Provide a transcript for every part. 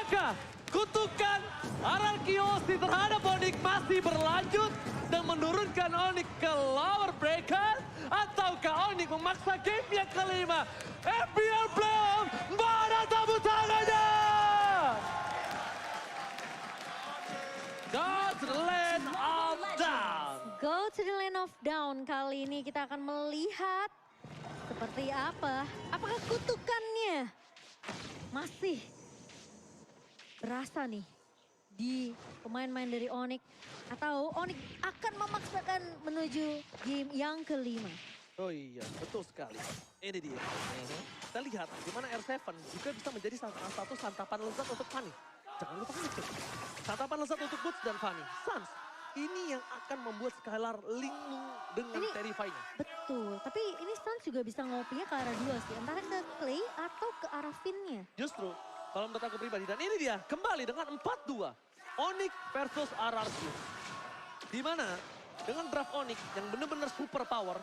Apakah kutukan Aralkiosi terhadap Onyx masih berlanjut dan menurunkan Onyx ke lower bracket? Ataukah Onyx memaksa game yang kelima? FPL Playoff, mana tepuk tangannya? Go to the land of down. Go to the land of down. Kali ini kita akan melihat seperti apa. Apakah kutukannya masih berasa nih di pemain-pemain dari Onyx. Atau Onyx akan memaksakan menuju game yang kelima. Oh iya, betul sekali. Ini dia. Kita lihat gimana R7 juga bisa menjadi salah satu santapan lezat untuk Fanny. Jangan lupa itu. Santapan lezat untuk Boots dan Fanny. Sans, ini yang akan membuat Skylar linglung dengan Terrify-nya. Betul, tapi ini Sans juga bisa ngopinya ke arah dua sih. Antara ke Clay atau ke arah Finn-nya. Justru, kalau menurut aku pribadi. Dan ini dia, kembali dengan 4-2. Onyx versus RRQ. Di mana dengan draft Onyx yang benar-benar super power.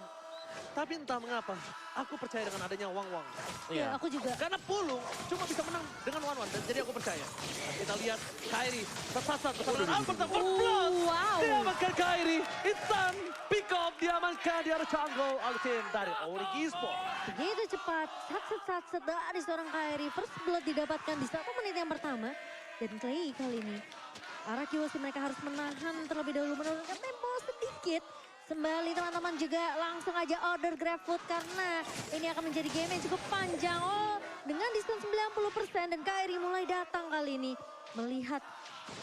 Tapi entah mengapa, aku percaya dengan adanya Wang-Wang. Iya, aku juga. Karena Pulung cuma bisa menang dengan One-One. Dan jadi aku percaya. Dan kita lihat Kairi tersasar bersama Albert dan Blood. Wow. Diamankan Kairi. Insan pick up diamankan di arah jungle. Ultim dari Onyx Esports. Begitu cepat, satset dari seorang Kairi. First blood didapatkan di 1 menit yang pertama. Dan Clay kali ini, Aralkiosi mereka harus menahan terlebih dahulu, menurunkan tempo sedikit. Sembali teman-teman juga langsung aja order GrabFood karena ini akan menjadi game yang cukup panjang. Oh, dengan diskon 90% dan Kairi mulai datang kali ini. Melihat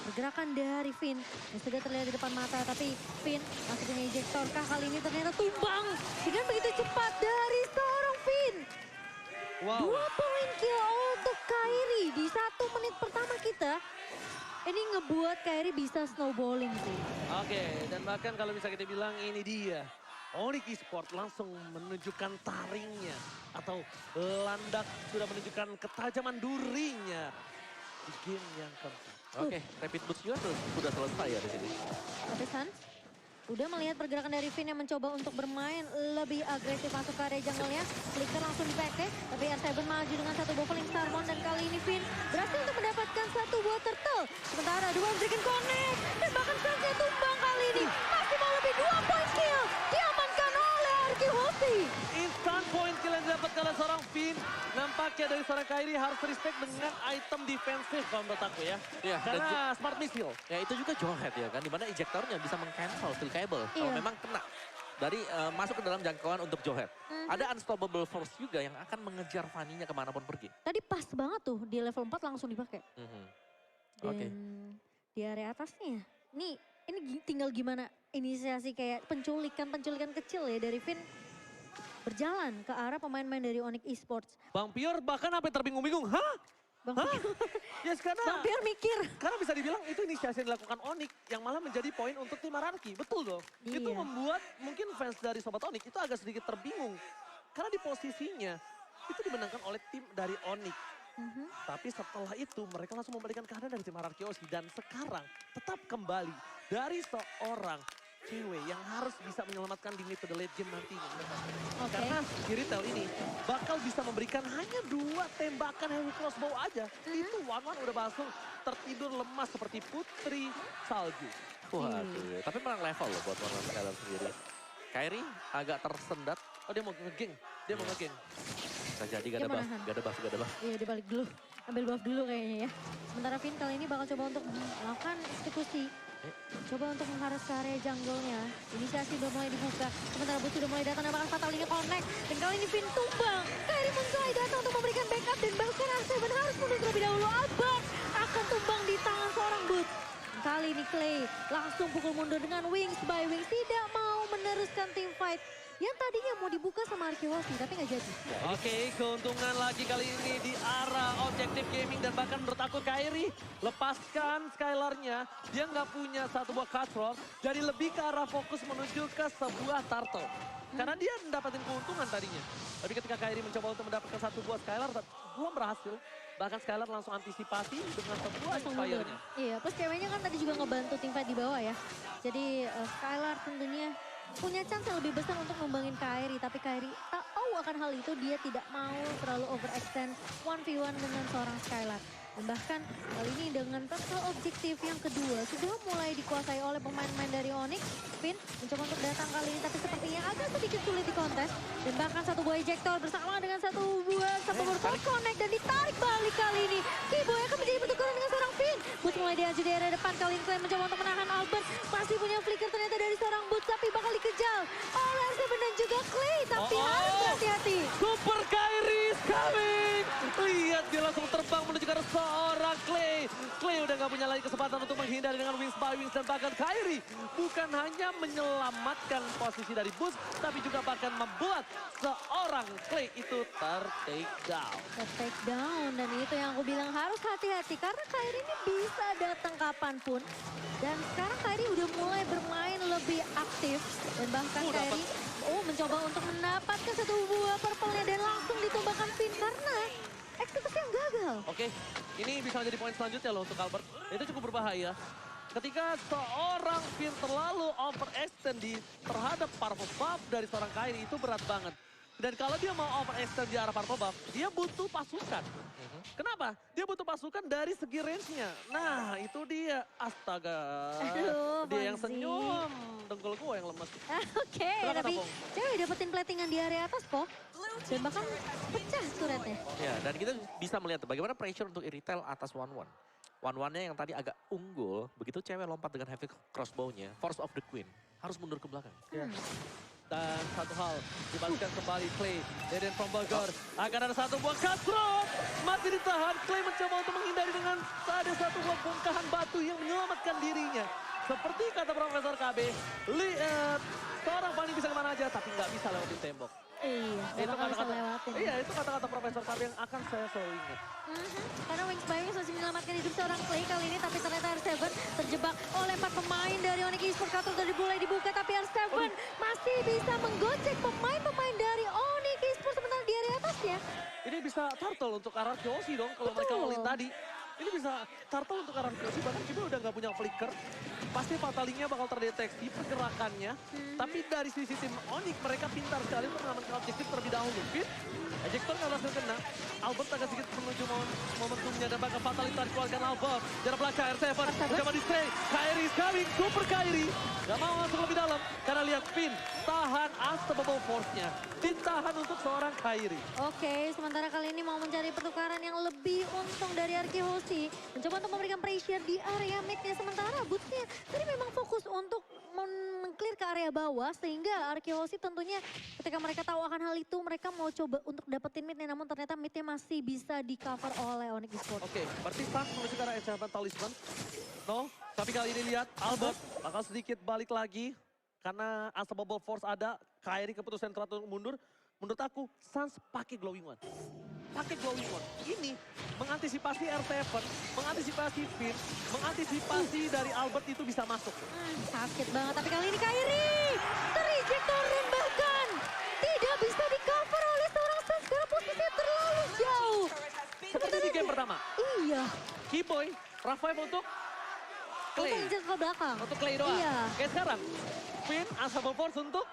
pergerakan dari Finn yang sudah terlihat di depan mata. Tapi Finn masih punya ejector kah kali ini ternyata tumbang dengan begitu cepat dari seorang Finn. Wow. 2 poin kill untuk Kairi di 1 menit pertama kita. Ini ngebuat Kairi bisa snowballing sih. Oke, dan bahkan kalau bisa kita bilang ini dia. Onyx Esports langsung menunjukkan taringnya. Atau landak sudah menunjukkan ketajaman durinya. Di game yang keempat. Oke, rapid boost juga sudah selesai ya di sini. Tapi Sans udah melihat pergerakan dari Finn yang mencoba untuk bermain lebih agresif masuk ke area jungle-nya. Flicker langsung dipakai, tapi R7 maju dengan 1 Boveling Starmon dan kali ini Finn berhasil untuk mendapatkan 1 buah turtle. Sementara 2 Dragon Connect dan bahkan Sans-nya tumbang kali ini. Masih mau lebih 2 point kill diamankan oleh Aralkiosi. Instant point kill yang didapatkan oleh seorang Finn. Nampaknya dari seorang Kairi harus respect dengan item defensif kalau menurut aku ya. Iya, Karena smart missile. Ya itu juga Jawhead ya kan, dimana ejectornya bisa meng-cancel steel cable. Kalau Iya. memang kena dari masuk ke dalam jangkauan untuk Jawhead. Ada unstoppable force juga yang akan mengejar Fanny-nya kemanapun pergi. Tadi pas banget tuh di level 4 langsung dipakai. Dan Oke. di area atasnya, ini tinggal gimana inisiasi kayak penculikan kecil ya dari Finn berjalan ke arah pemain-pemain dari Onyx Esports. Bang Pior bahkan sampai terbingung-bingung. Hah? Bang Hah? Pior, Yes, karena Bang Pior mikir. karena bisa dibilang itu inisiasi yang dilakukan Onyx yang malah menjadi poin untuk tim Ararki. Betul dong. Itu Iya. membuat mungkin fans dari Sobat Onyx itu agak sedikit terbingung. Karena di posisinya itu dimenangkan oleh tim dari Onyx. Tapi setelah itu mereka langsung membalikan keadaan dari tim Aralkiosi. Dan sekarang tetap kembali dari seorang cewek yang harus bisa menyelamatkan di mid to the late game nantinya. Oke. Karena di retail ini bakal bisa memberikan hanya 2 tembakan heavy crossbow aja. Itu One-One udah langsung tertidur lemas seperti putri salju. Waduh, tapi menang level loh buat One Skylar sendiri. Kairi agak tersendat. Oh dia mau ngegeng, dia mau ngegeng. Bisa jadi Dia gak ada buff, menahan. gak ada buff, gak ada buff. Iya dibalik dulu, ambil buff dulu kayaknya ya. Sementara Finn kali ini bakal coba untuk melakukan eksekusi. Coba untuk mengharus ke area jungle-nya. Inisiasi udah mulai dibuka. Sementara Boots sudah mulai datang dan bahkan Fatalnya connect. Dan kali ini Finn tumbang. Kairi pun mulai datang untuk memberikan backup. Dan bahkan R7 harus mundur terlebih dahulu. Abad akan tumbang di tangan seorang Boots. Kali ini Clay langsung pukul mundur dengan Wings by Wings. Tidak mau meneruskan team fight. Yang tadinya mau dibuka sama Aralkiosi tapi nggak jadi. Oke, keuntungan lagi kali ini di arah Objective Gaming dan bahkan menurut aku Kairi lepaskan Skylar-nya. Dia nggak punya 1 buah cutthroat, jadi lebih ke arah fokus menuju ke sebuah turtle. Karena dia mendapatkan keuntungan tadinya. Tapi ketika Kairi mencoba untuk mendapatkan 1 buah Skylar, belum berhasil. Bahkan Skylar langsung antisipasi dengan sebuah Langsung mundur. Inspire-nya. Iya, plus ceweknya kan tadi juga ngebantu tim fight di bawah ya. Jadi Skylar tentunya punya chance yang lebih besar untuk ngembangin Kairi. Tapi Kairi tahu akan hal itu, dia tidak mau terlalu overextend 1v1 dengan seorang Skylar. Dan bahkan kali ini dengan total objektif yang kedua sudah mulai dikuasai oleh pemain-pemain dari Onyx. Finn mencoba untuk datang kali ini tapi sepertinya agak sedikit sulit di kontes. Dan bahkan satu buah ejector bersama dengan satu buah Force Connect dan ditarik balik kali ini. Kiboy akan menjadi bentukan dengan seorang Finn. Boots mulai diaju di area depan, kali ini Clay mencoba untuk menahan Albert. Masih punya flicker ternyata dari seorang Boots tapi bakal dikejar oleh R7 dan juga Clay. Tapi harus berhati-hati. Super Kairi is coming. Lihat dia langsung terbang menuju ke arah seorang Clay. Clay udah gak punya lagi kesempatan untuk menghindari dengan Wings by Wings. Dan bahkan Kairi bukan hanya menyelamatkan posisi dari Boots, tapi juga bahkan membuat seorang Clay itu ter-take down. Take down, dan itu yang aku bilang harus hati-hati karena Kairi ini bisa datang kapanpun. Dan sekarang Kairi udah mulai bermain lebih aktif dan bahkan Kairi mencoba untuk mendapatkan satu buah purple-nya dan langsung ditumbangkan Finn karena eksekusi yang gagal. Oke, ini bisa menjadi poin selanjutnya loh untuk Albert. Itu cukup berbahaya. Ketika seorang Finn terlalu overextend terhadap purple buff dari seorang Kairi itu berat banget. Dan kalau dia mau overextend di arah purple buff, dia butuh pasukan. Kenapa? Dia butuh pasukan dari segi range-nya. Nah, itu dia. Astaga. Aduh, dia yang Fonzie. senyum. Dengkul gue yang lemes. Oke, Silakan, tapi Apung. cewek dapetin platingan di area atas kok. Dan bahkan pecah turretnya. Ya, dan kita bisa melihat bagaimana pressure untuk Iritail atas 1-1. 1-1-nya yang tadi agak unggul, begitu cewek lompat dengan heavy crossbow-nya, Force of the Queen, harus mundur ke belakang. Dan satu hal, dibalikkan kembali Clay. Deden from Bogor. Akan ada satu buah cutthroat. Masih ditahan. Clay mencoba untuk menghindari dengan ada satu buah bongkahan batu yang menyelamatkan dirinya. Seperti kata Profesor KB, lihat seorang Fanny bisa kemana aja, tapi nggak bisa lewatin tembok. Iya, Itu bakal bisa kata-kata, lewatin. iya itu kata-kata Profesor KB yang akan saya selalu ingat. Karena Wings by Wings masih menyelamatkan hidup seorang Clay kali ini, tapi ternyata R7 terjebak oleh 4 pemain dari Onyx Esports. Kartu sudah mulai dibuka, tapi R7 masih bisa menggocek pemain-pemain dari Onyx Esports sementara di area atasnya. Ini bisa turtle untuk arah Kyoshi dong kalau mereka Betul. all-in tadi. Ini bisa turtle untuk arah Kyoshi, bahkan Kibo udah nggak punya flicker. Pasti fatalingnya bakal terdeteksi pergerakannya. Tapi dari sisi tim Onyx mereka pintar sekali untuk mengamankan objektif terlebih dahulu. Fit, ejector nggak berhasil kena. Albert agak sedikit menuju momentumnya dan bahkan fatality dikeluarkan Albert. Jarak belakang R7, mencoba di-stay. Kairi is coming, super Kairi. Gak mau masuk lebih dalam karena lihat Finn tahan unstoppable force-nya. Ditahan untuk seorang Kairi. Oke, sementara kali ini mau mencari pertukaran yang lebih untung dari Arki Hoshi. Mencoba untuk memberikan pressure di area mid-nya, sementara Boots-nya tadi memang fokus untuk meng-clear ke area bawah. Sehingga Arki Hoshi tentunya ketika mereka tahu akan hal itu, mereka mau coba untuk dapetin mid-nya. Namun ternyata mid-nya masih bisa di-cover oleh Onyx Esports. Oke, berarti Stans menuju ke arah Enchantment Talisman. No, tapi kali ini lihat Albert bakal sedikit balik lagi. Karena Unstoppable Force ada, Kairi keputusan teratur mundur. Menurut aku, Suns pakai Glowing One. Pakai Glowing One. Ini mengantisipasi R7, mengantisipasi Finn, mengantisipasi dari Albert itu bisa masuk. Sakit banget, tapi kali ini Kairi terejector dan bahkan tidak bisa di-cover oleh seorang Suns karena posisinya terlalu jauh. Seperti di game pertama. Iya. Keyboy, Rafael untuk Clay. Untuk injek ke belakang. Untuk Clay doang. Iya. Kayak sekarang, Finn, Unstoppable Force untuk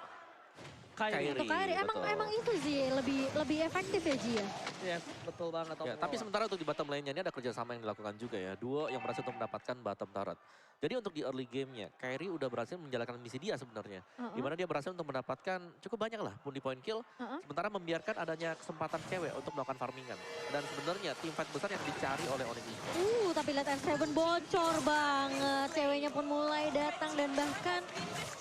Kairi. Untuk Kairi, betul. emang itu sih lebih efektif ya Ji ya. Yes, betul banget. Ya, tapi sementara untuk di bottom lane-nya ini ada kerjasama yang dilakukan juga ya. Duo yang berhasil untuk mendapatkan bottom turret. Jadi untuk di early game-nya, Kairi udah berhasil menjalankan misi dia sebenarnya. Di mana dia berhasil untuk mendapatkan cukup banyak lah pundi point kill. Sementara membiarkan adanya kesempatan cewek untuk melakukan farmingan. Dan sebenarnya tim fight besar yang dicari oleh Onyx Esports. Tapi lihat R7 bocor banget. Ceweknya pun mulai datang dan bahkan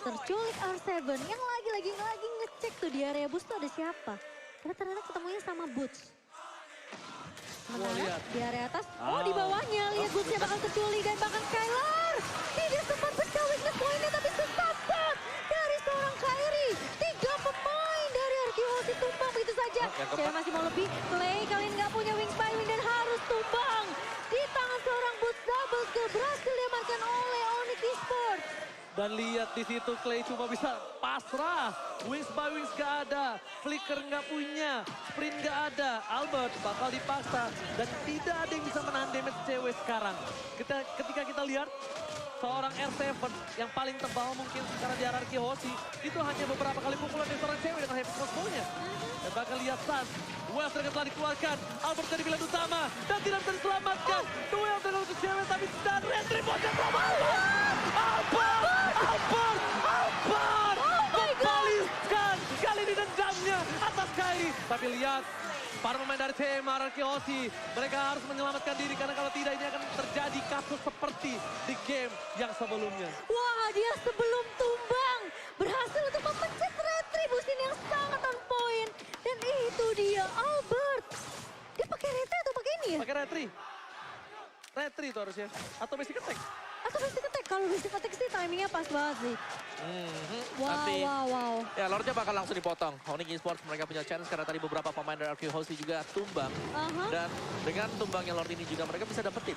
terculik R7 yang lagi ngecek tuh di area boost tuh ada siapa. Karena ternyata ketemunya sama Boots. Sementara di area atas, di bawahnya lihat Bootsnya bakal terculik dan bahkan Skylar tidak sempat pecah weakness point-nya tapi sesat dari seorang Kairi. 3 pemain dari Arkiwos tumbang begitu saja. Cewek masih mau lebih, Clay kali ini nggak punya wings by wing dan harus tumbang. Di tangan seorang Boots double kill berhasil diamankan oleh Onyx Esports. Dan lihat di situ Clay cuma bisa pasrah. Wings by Wings gak ada. Flicker nggak punya. Sprint nggak ada. Albert bakal dipaksa. Dan tidak ada yang bisa menahan damage cewek sekarang. Ketika kita lihat seorang R7 yang paling tebal mungkin sekarang di hierarki Hoshi. Itu hanya beberapa kali pukulan dari seorang cewek dengan heavy crossbow-nya. Dan bahkan lihat San, duel striker telah dikeluarkan. Albert jadi pilihan utama dan tidak bisa diselamatkan. Duel striker untuk cewek tapi dan retribusi from Albert! Albert! Membalaskan kali ini dendamnya atas Kairi. Tapi lihat, para pemain dari tim hierarki Hoshi, mereka harus menyelamatkan diri karena kalau tidak ini akan terjadi kasus seperti di game yang sebelumnya. Wah, dia sebelum tumbang berhasil untuk memencet retribusi yang sangat on point. Dan itu dia Albert. Dia pakai retri atau pakai ini ya? Pakai retri. Retri itu harusnya. Atau basic attack. Atau basic attack? Kalau basic attack sih timingnya pas banget sih. Wow. Ya, Lordnya bakal langsung dipotong. Onyx Esports mereka punya chance karena tadi beberapa pemain dari RQ Hoshi juga tumbang. Dan dengan tumbangnya Lord ini juga mereka bisa dapetin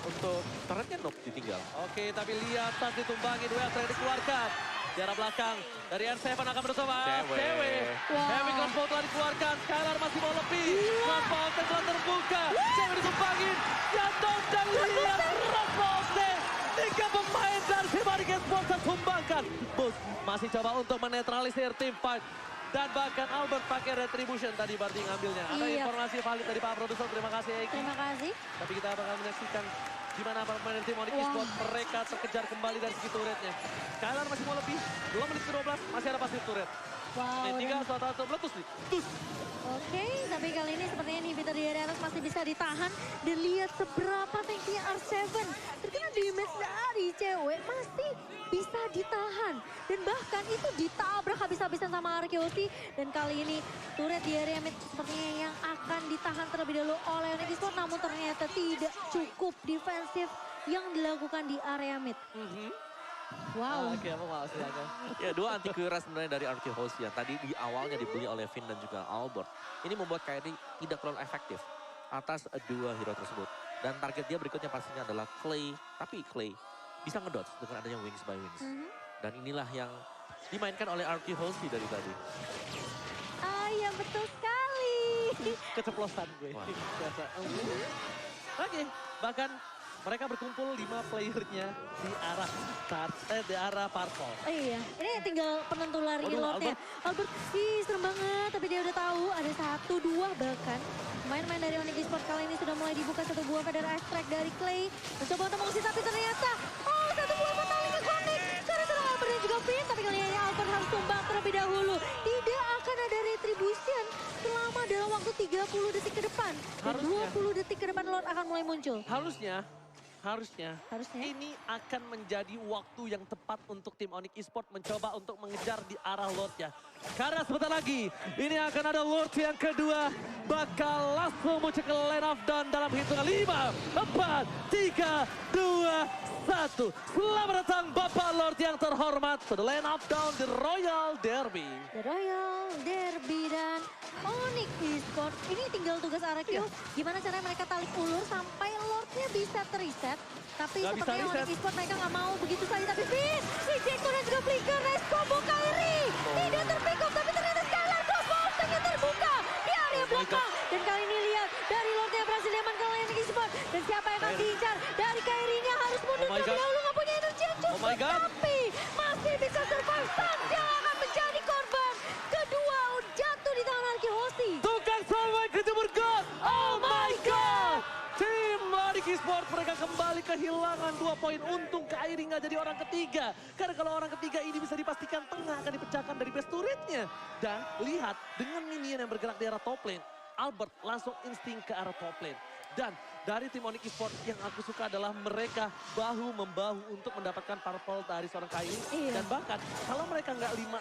untuk turretnya Noob ditinggal. Oke, tapi lihat saat ditumbangi duel yang dikeluarkan. Di arah belakang dari R7 akan bersama cewek. Heavy crossbow telah dikeluarkan. Skylar masih mau lebih. Crossbow telah terbuka. Cewek ditumbangin. Jatuh dan lihat crossbow. 3 pemain dari tim Onyx Esports tertumbangkan. Bus masih coba untuk menetralisir tim fight. Dan bahkan Albert pakai retribution tadi berarti ngambilnya. Ada informasi valid dari Pak Produser. Terima kasih Eki. Terima kasih. Tapi kita bakal menyaksikan gimana pemain tim Onyx Esports mereka terkejar kembali dari segi turretnya. Skylar masih mau lebih, 2 menit ke-12 masih ada pasif turret. Menit 3, suatu meletus nih. Oke, tapi kali ini sepertinya inhibitor di area atas masih bisa ditahan. Dan lihat seberapa tankinya R7. Terkena damage dari cewek masih bisa ditahan. Dan bahkan itu ditabrak habis-habisan sama Arkeosi. Dan kali ini turret di area mid sepertinya yang akan ditahan terlebih dahulu oleh Onyx Esports. Namun ternyata tidak cukup defensif yang dilakukan di area mid. Wow. Oke, apa mau silakan. Ya, 2 anti QRS sebenarnya dari RQ Hoshi yang tadi di awalnya dibeli oleh Finn dan juga Albert. Ini membuat Kairi tidak terlalu efektif atas 2 hero tersebut. Dan target dia berikutnya pastinya adalah Clay. Tapi Clay bisa ngedodge dengan adanya Wings by Wings. Dan inilah yang dimainkan oleh RQ Hoshi dari tadi. Ya betul sekali. Keceplosan gue. Oke, bahkan mereka berkumpul 5 playernya di arah purple. Iya, ini tinggal penentu lari Lordnya. Albert, serem banget, tapi dia udah tahu ada 1, 2 bahkan. Main-main dari Onyx Esports kali ini sudah mulai dibuka 1 buah Feather Extract dari Clay. Mencoba untuk mengusir tapi ternyata, 1 buah Fatality connect. Karena serang Albert dan juga Finn, tapi kali ini Albert harus tumbang terlebih dahulu. Tidak akan ada retribution selama dalam waktu 30 detik ke depan. Dan 20 detik ke depan Lord akan mulai muncul. Harusnya ini akan menjadi waktu yang tepat untuk tim Onyx Esports mencoba untuk mengejar di arah Lordnya. Karena sebentar lagi ini akan ada Lord yang kedua bakal langsung muncul ke line of down dalam hitungan 5, 4, 3, 2, 1. Selamat datang Bapak Lord yang terhormat to the line of down the Royal Derby. The Royal Derby dan Onyx Esports. Ini tinggal tugas RQ. Gimana caranya mereka tarik ulur sampai Lordnya bisa teriset. Tapi sepertinya Onyx Esports mereka nggak mau begitu saja. Tapi Finn, Ejector dan juga Flicker, nice combo Kairi. Tidak terpick up, tapi ternyata Skylar crossbow terbuka di area belakang. Dan kali ini lihat dari Lordnya berhasil diamankan oleh Onyx Esports. Dan siapa yang akan diincar? Dari Kairinya harus mundur terlebih dahulu, nggak punya energi yang cukup. Tapi masih bisa survive. Sans yang akan menjadi korban. Kedua jatuh di tangan RQ Hoshi. Tukang sampai kejemur God. Oh my God. Tim Onyx Esports mereka kembali kehilangan 2 poin. Untung Kairi nggak jadi orang ketiga. Karena kalau orang ketiga ini bisa dipastikan tengah akan dipecahkan dari base turretnya. Dan lihat dengan minion yang bergerak di arah top lane. Albert langsung insting ke arah top lane. Dan dari tim Onyx Esports yang aku suka adalah mereka bahu-membahu untuk mendapatkan purple dari seorang Kairi. Dan bahkan kalau mereka nggak 5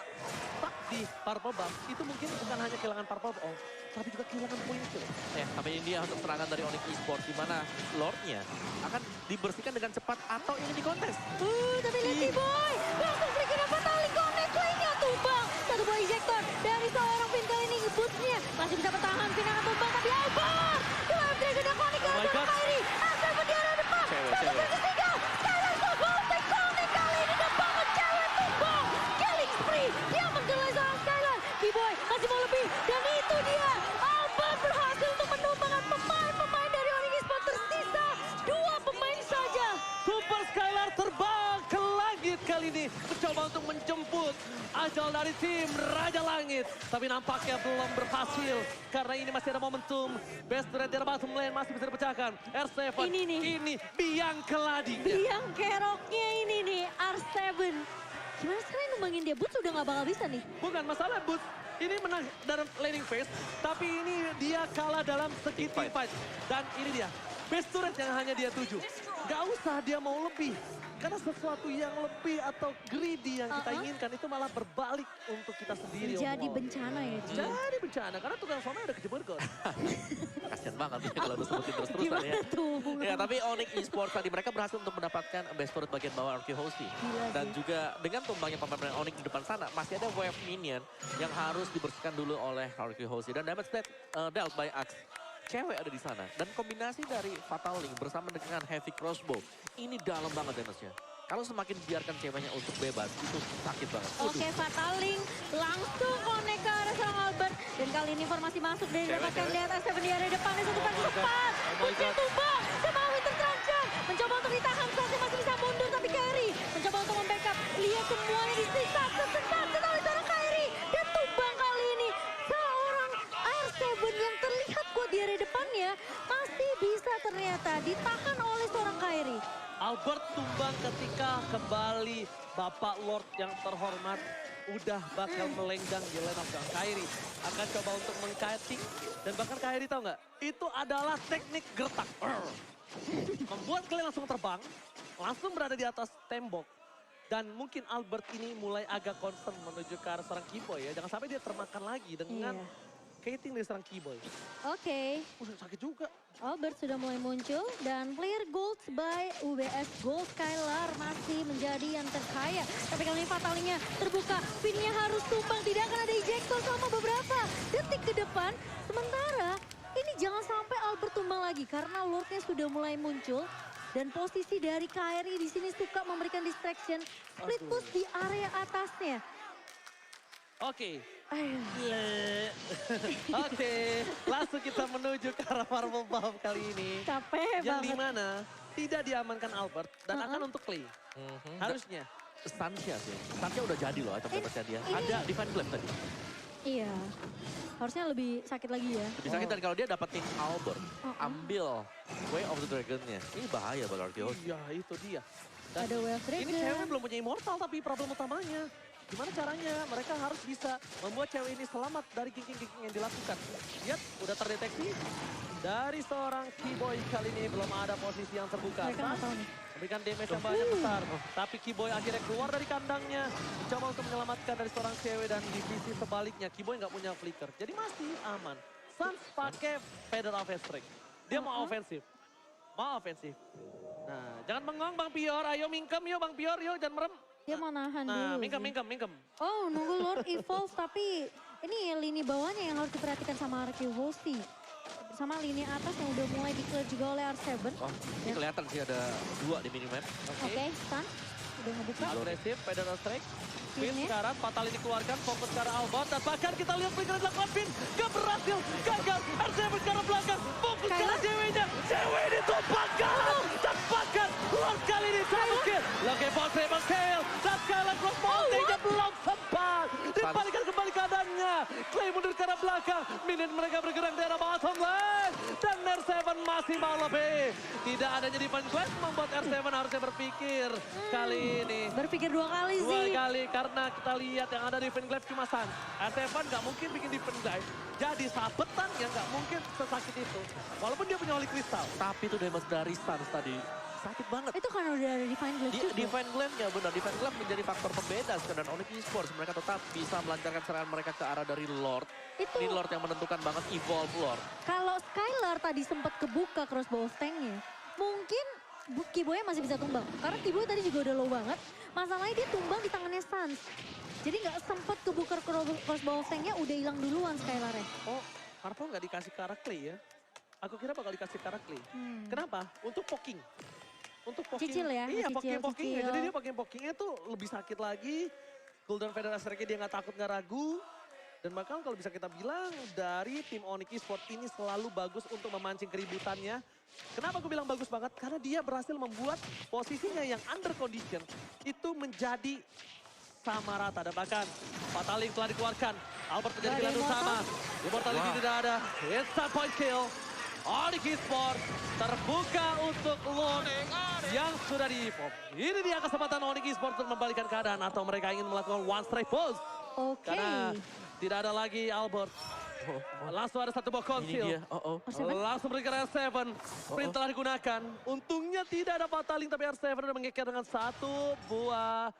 stuck di purple buff, itu mungkin bukan hanya kehilangan purple buff, tapi juga kehilangan poin kill. Tapi ini dia untuk serangan dari Onyx Esports di mana Lordnya akan dibersihkan dengan cepat atau ingin dikontes. Tapi lihat si Boy, langsung Flicker dan Fatality connect, Clay-nya tumbang. 1 buah ejector dari seorang Finn kali ini ngebutnya. Masih bisa bertahan, Finn akan tumbang, tapi Albert. Dua Dragon dan Connect ke arah Kairi. Asal di arah depan, 1 versus 3. Skylar crossbow, take connect kali ini depan cewek tumbang. Killing spree, dia menggelai seorang Skylar. B-Boy masih mau lebih, dan itu dia. Albert berhasil untuk menumbangkan pemain-pemain dari Onyx Esports. Tersisa 2 pemain saja. Super Skylar terbang ini mencoba untuk menjemput ajal dari tim Raja Langit. Tapi nampaknya belum berhasil karena ini masih ada momentum. Best Red dari bottom lane masih bisa dipecahkan. R7 ini biang keladinya. Biang keroknya ini nih, R7. Gimana sekarang numbangin dia? Boots udah gak bakal bisa nih. Bukan masalah Boots. Ini menang dalam laning phase, tapi ini dia kalah dalam segi team fight. Dan ini dia, best turret yang hanya dia tuju. Gak usah dia mau lebih. Karena sesuatu yang lebih atau greedy yang kita inginkan itu malah berbalik untuk kita sendiri. Jadi bencana ya. Jadi bencana, karena tukang somai udah kejebur kok. Kasian banget ya kalau lu sebutin terus-terusan ya. Gimana tuh? Ya tapi Onyx Esports tadi mereka berhasil untuk mendapatkan best turret bagian bawah RQ Hosti. Dan juga dengan tumbangnya pemain Onyx di depan sana masih ada wave minion yang harus dibersihkan dulu oleh RQ Hosti. Dan damage dealt by Axe. Cewek ada di sana. Dan kombinasi dari Fatal Link bersama dengan Heavy Crossbow. Ini dalam banget damage-nya. Kalau semakin biarkan ceweknya untuk bebas, itu sakit banget. Oke, Fatal Link langsung connect ke arah seorang Albert. Dan kali ini informasi masuk dari dapatkan di atas 7 di area depan. Satu pagi cepat. Kunci tumbang. Sama Winter terancam. Mencoba untuk ditahan. Saatnya masih bisa mundur. Tapi Kairi mencoba untuk membackup. Lihat semuanya disisa. Sesekat oleh seorang Kairi. Dan tumbang kali ini. Seorang R7 yang terlihat kuat di area depannya. Masih bisa ternyata ditahan oleh seorang Kairi. Albert tumbang ketika kembali Bapak Lord yang terhormat udah bakal melenggang di lane of gang. Kairi akan coba untuk mengkiting dan bahkan Kairi tahu nggak? Itu adalah teknik gertak. Membuat kalian langsung terbang, langsung berada di atas tembok. Dan mungkin Albert ini mulai agak concern menuju ke arah serang Keyboy ya. Jangan sampai dia termakan lagi dengan kiting dari serang Keyboy. Oke. Sakit juga. Albert sudah mulai muncul dan player gold by UBS Gold Skylar masih menjadi yang terkaya. Tapi kali ini fatalnya terbuka, pinnya harus tumbang, tidak akan ada ejector selama beberapa detik ke depan. Sementara ini jangan sampai Albert tumbang lagi karena Lordnya sudah mulai muncul. Dan posisi dari Kairi di sini suka memberikan distraction, split push di area atasnya. Oke. Oke, langsung kita menuju ke arah Marble Bomb kali ini. Capek yang banget. dimana tidak diamankan Albert dan akan untuk Clay. Harusnya. Stansnya sih. Stansnya udah jadi loh item dapetnya dia. Ada Divine Blade tadi. Iya, harusnya lebih sakit lagi ya. Lebih sakit dan kalau dia dapetin Albert, ambil Way of the Dragon-nya. Ini bahaya buat RQ Hosti. Iya, itu dia. Dan Ada Way of Dragon. ini cewek belum punya immortal tapi problem utamanya. Gimana caranya mereka harus bisa membuat cewek ini selamat dari kinking-kinking yang dilakukan. Lihat, udah terdeteksi dari seorang Keyboy kali ini belum ada posisi yang terbuka. Mereka nggak tahu nih. Memberikan damage yang banyak besar. Tapi Keyboy akhirnya keluar dari kandangnya. Mencoba untuk menyelamatkan dari seorang cewek dan di sisi sebaliknya Keyboy nggak punya flicker. Jadi masih aman. Suns pakai Feather of Strike. Dia mau ofensif. Mau ofensif. Nah, jangan bengong Bang Pior. Ayo mingkem yuk Bang Pior yuk, jangan merem. Dia mau nahan Nah, dulu. mingkem. Oh, nunggu Lord Evolve tapi ini lini bawahnya yang harus diperhatikan sama RQ Hosti. Sama lini atas yang udah mulai di-clear juga oleh R7. Oh, ini kelihatan sih ada 2 di minimap. Oke, stun. Udah ngebuka. Agresif, Feather of Strike. Pin Pinnya. sekarang, Fatal ini keluarkan, fokus ke arah Albert. Dan bahkan kita lihat flicker dilakukan Pin. Gak berhasil, gagal. R7 ke arah belakang, fokus ke arah ceweknya. Cewek ini tumpahkan. Cepatkan, Lord kali ini satu kill. Lagi for triple kill. Dan Skylar cross mountain-nya belum sempat. Dibalikan kembali keadaannya. Clay mundur ke arah belakang. Minion mereka bergerak di arah bottom lane. Dan R7 masih mau lebih. Tidak adanya Divine Blade membuat R7 harusnya berpikir kali ini. Berpikir 2 kali Dua sih. kali karena kita lihat yang ada di Divine Glaive cuma Sun. R7 nggak mungkin bikin Divine Glaive. Jadi sabetan yang nggak mungkin sesakit itu. Walaupun dia punya Holy Crystal. Tapi itu damage dari Stans tadi. Sakit banget. Itu karena udah ada Divine Blade juga. Divine Glaive ya benar. Divine Glaive menjadi faktor pembeda dan Onyx Esports. Mereka tetap bisa melancarkan serangan mereka ke arah dari Lord. Itu Ini Lord yang menentukan banget evolve Lord. kalau Skylar tadi sempat kebuka crossbow tank-nya, mungkin Keyboy masih bisa tumbang. Karena Keyboy tadi juga udah low banget. Masalahnya dia tumbang di tangannya Sans. Jadi nggak sempat kebuka crossbow tank-nya, udah hilang duluan Skylar-nya. Oh, Marvel nggak dikasih ke arah Clay ya? Aku kira bakal dikasih ke arah Clay. Kenapa? Untuk poking. Untuk poking. Cicil ya? Iya, Cicil. poking-pokingnya. Jadi dia poking-pokingnya tuh lebih sakit lagi. Cooldown Feather Strike dia nggak takut, nggak ragu. Dan bahkan kalau bisa kita bilang dari tim Onyx Esports ini selalu bagus untuk memancing keributannya. Kenapa gue bilang bagus banget? Karena dia berhasil membuat posisinya yang under condition itu menjadi sama rata. Dan bahkan Fataling telah dikeluarkan. Albert menjadi pilihan utama. Immortality tidak ada. Instant point kill. Onyx Esports terbuka untuk Lord yang sudah di-pop. Ini dia kesempatan Onyx Esports untuk membalikan keadaan atau mereka ingin melakukan one strike pose. Oke. Karena tidak ada lagi Albert. Langsung ada satu buah conceal. Langsung berikan R7. Sprint telah digunakan. Untungnya tidak ada Fataling tapi R7 sudah mengeker dengan satu buah.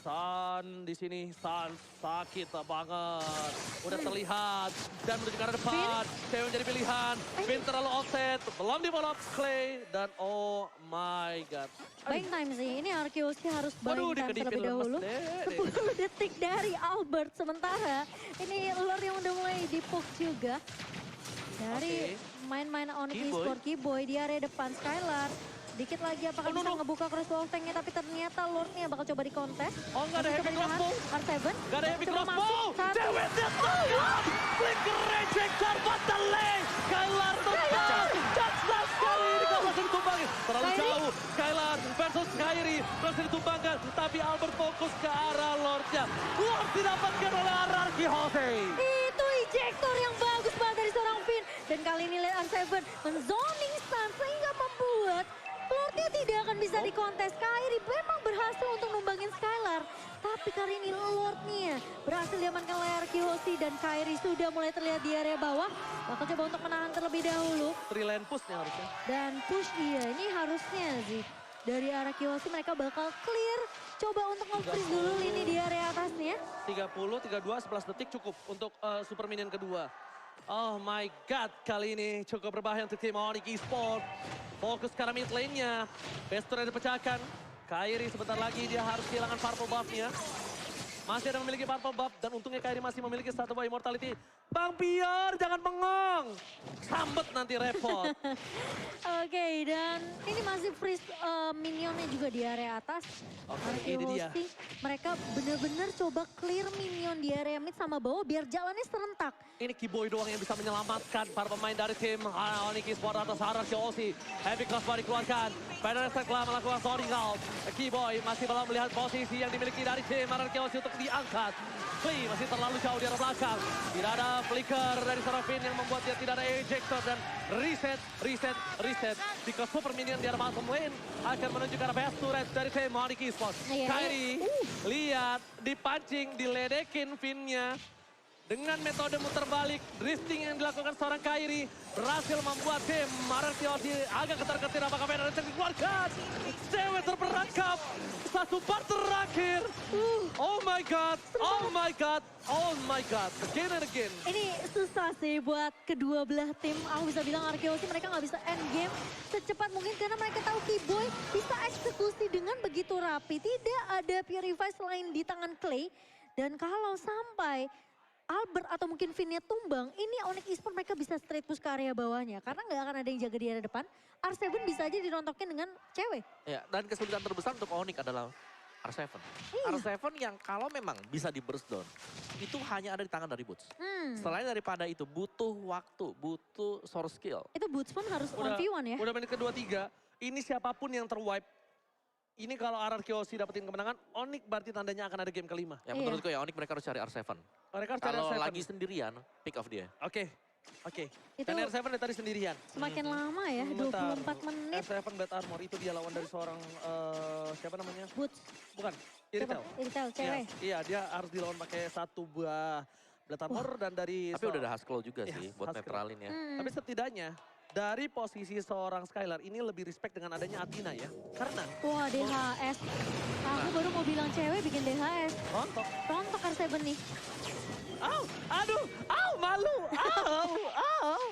San di sini, San sakit banget. Udah terlihat dan menuju ke arah depan. Cewek menjadi pilihan. Vin terlalu offset, belum di follow up Clay dan oh my god. Buying time sih, ini Arkeosi harus buying time terlebih lemes dahulu. deh. 10 detik dari Albert, sementara ini Lord yang udah mulai dipuk juga. Dari main-main Onyx Esports, Keyboy di area depan, Skylar. Dikit lagi apakah bisa ngebuka cross wall tanknya, tapi ternyata Lordnya bakal coba dikontes. Oh nggak ada heavy crossbow. R7. Nggak ada heavy crossbow. Cewek Ceweknya tengah. Flicker rejector Fataling. Skylar tetap. Touchdown sekali ini kalau masih ditumbangin. Terlalu jauh. Skylar versus Kairi. Masih ditumbangkan. Tapi Albert fokus ke arah Lordnya. Lord didapatkan oleh Ararki Jose. Itu ejector yang bagus banget dari seorang Finn. Dan kali ini lihat R7 menzoning stun sehingga membuat Lordnya tidak akan bisa dikontes. Kairi memang berhasil untuk numbangin Skylar. Tapi kali ini Lordnya berhasil diamankan oleh Arkeosi dan Kairi sudah mulai terlihat di area bawah. Bakal coba untuk menahan terlebih dahulu. Three lane pushnya harusnya. Dan push ini harusnya sih. Dari Arkeosi mereka bakal clear. Coba untuk nge-freeze dulu ini di area atasnya. 30, 32, 11 detik cukup untuk super minion kedua. Oh my god, kali ini cukup berbahaya untuk tim Onyx Esports. Fokus ke arah mid lane-nya. Bestur dipecahkan. Kairi sebentar lagi dia harus kehilangan purple buff-nya. Masih ada memiliki purple buff dan untungnya Kairi masih memiliki satu buah immortality. Bang Pior, jangan bengong. Sambet nanti repot. Oke, dan ini masih freeze minionnya juga di area atas. Oke, ini dia. Mereka benar-benar coba clear minion di area mid sama bawah biar jalannya serentak. Ini Keyboy doang yang bisa menyelamatkan para pemain dari tim Onyx Esports atas Ararki. Heavy crossbar dikeluarkan. Federer telah melakukan soaring out. Keyboy masih belum melihat posisi yang dimiliki dari tim Ararki untuk diangkat. Flea masih terlalu jauh di arah belakang. Tidak ada flicker dari Serafin yang membuat dia tidak ada ejector dan reset. Jika super minion di arah bottom lane akan menuju ke arah best turret dari tim Onyx Esports. Kairi, lihat dipancing, diledekin Finnya. Dengan metode muter balik, drifting yang dilakukan seorang Kairi berhasil membuat tim Ararki agak ketar-ketir. Apakah Federer dikeluarkan? Cewek terperangkap. Satu part terakhir. Oh my god, oh my god, oh my god. Again and again. Ini susah sih buat kedua belah tim. Aku bisa bilang Arkeosi mereka nggak bisa end game secepat mungkin karena mereka tahu Keyboy bisa eksekusi dengan begitu rapi. Tidak ada Purify selain di tangan Clay. Dan kalau sampai Albert atau mungkin Vinnya tumbang, ini Onyx Esports mereka bisa straight push ke area bawahnya. Karena nggak akan ada yang jaga di area depan. R7 bisa aja dirontokin dengan cewek. Ya, dan kesulitan terbesar untuk Onyx adalah R7. Iya. R7 yang kalau memang bisa di burst down, itu hanya ada di tangan dari Boots. Selain daripada itu, butuh waktu, butuh source skill. Itu Boots pun harus 1v1 ya. Udah menit kedua 3, ini siapapun yang terwipe. Ini kalau Ararki dapetin kemenangan, Onyx berarti tandanya akan ada game kelima. Ya menurutku ya Onyx mereka harus cari R7. Mereka harus cari Kalau R7. lagi sendirian, pick off dia. Oke. Itu Dan R7 dari tadi sendirian. semakin lama ya, Bentar. 24 menit. R7 Bad Armor itu dia lawan dari seorang siapa namanya? Boots. Bukan, Iritel. Iritel, cewek. Iya, dia harus dilawan pakai satu buah Bad Armor dan dari... Tapi udah ada Husklaw juga Iya, sih buat Husklaw. netralin ya. Tapi setidaknya dari posisi seorang Skylar ini lebih respect dengan adanya Athena ya. Karena Wah, DHS. Aku baru mau bilang cewek bikin DHS. rontok. Rontok R7 nih. Aduh, malu.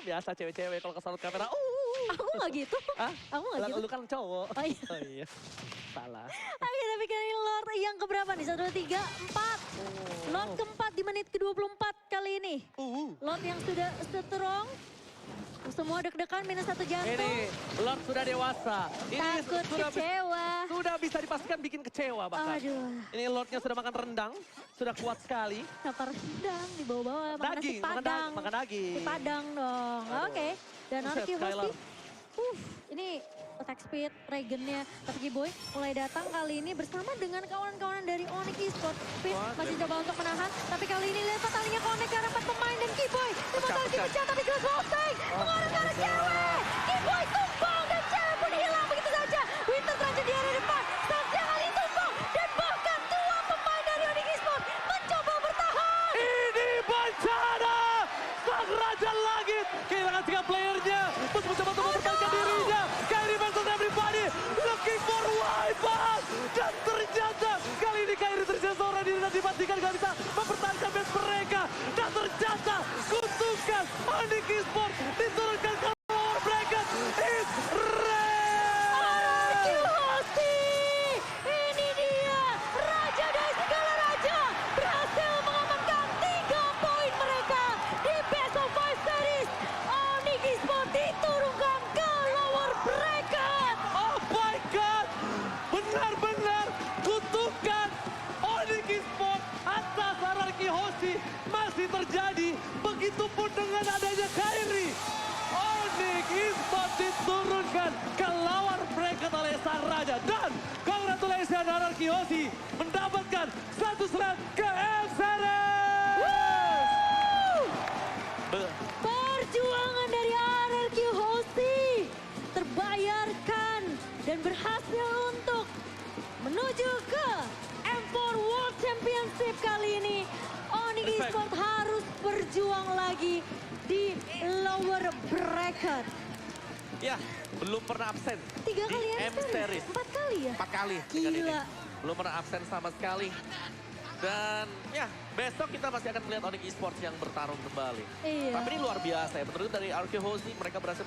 Biasa cewek-cewek kalau kesalut kamera. Aku nggak gitu. Hah? Aku nggak gitu. Lu kan cowok. Oh iya. Oh iya. Salah. Oke, tapi kali ini Lord yang keberapa nih? 1, 2, 3, 4. Lord keempat di menit ke-24 kali ini. Lord yang sudah strong. Semua deg-degan minus 1 jantung. Ini Lord sudah dewasa. Ini Takut kecewa. Sudah bisa dipastikan bikin kecewa bahkan. Aduh. Ini Lordnya sudah makan rendang. Sudah kuat sekali. Kenapa rendang di bawah-bawah? Makan nasi Daging, padang. makan daging. Nasi padang dong. Aduh. Oke. Dan Buset, Arki Skylar. Ini attack speed, Regennya. Tapi Kiboy mulai datang kali ini bersama dengan kawan-kawan dari Onyx Esports. Fizz masih coba untuk menahan, tapi kali ini lihat talinya connect ke arah 4 pemain dan Kiboy. Dimotong dipecah tapi close roasting. Mengarah ke arah cewek. Kiboy tumbang dan cewek pun hilang begitu saja. Winter terancam di area depan. Sasha kali ini tumbang. Dan bahkan dua pemain dari Onyx Esports mencoba bertahan. Ini bencana! Sang Raja Langit kehilangan 3 playernya. Terus mencoba untuk mempertahankan dirinya. Kairi versus everybody. Looking for wipeout. Dan ternyata kali ini Kairi terjadi seorang diri dan dipastikan gak bisa mempertahankan base mereka. Dan ternyata kutukan Onyx Esports diturunkan ke lower bracket. It's red! Ini dia Raja dari segala raja berhasil mengamankan 3 poin mereka di Best of 5 series. Onyx Esports diturunkan ke lower bracket. Oh my God! Benar-benar kutukan Onyx Esports atas Ararki Hoshi masih terjadi. Begitupun dengan adanya Kairi. Onyx Esports diturunkan ke lower bracket oleh Sang Raja. Dan congratulations Ararki Hoshi mendapatkan satu slot ke M Series. Perjuangan dari RRQ Hoshi terbayarkan dan berhasil untuk menuju ke M4 World Championship kali ini. Onyx Respect. Esports harus berjuang lagi di lower bracket. Ya, belum pernah absen 3 di kali M Series. 4 kali ya? 4 kali dengan ini. Gila. Belum pernah absen sama sekali. Dan ya, besok kita masih akan melihat Onyx Esports yang bertarung kembali. Iya. Tapi ini luar biasa ya. Menurut dari RQ Hoshi, mereka berhasil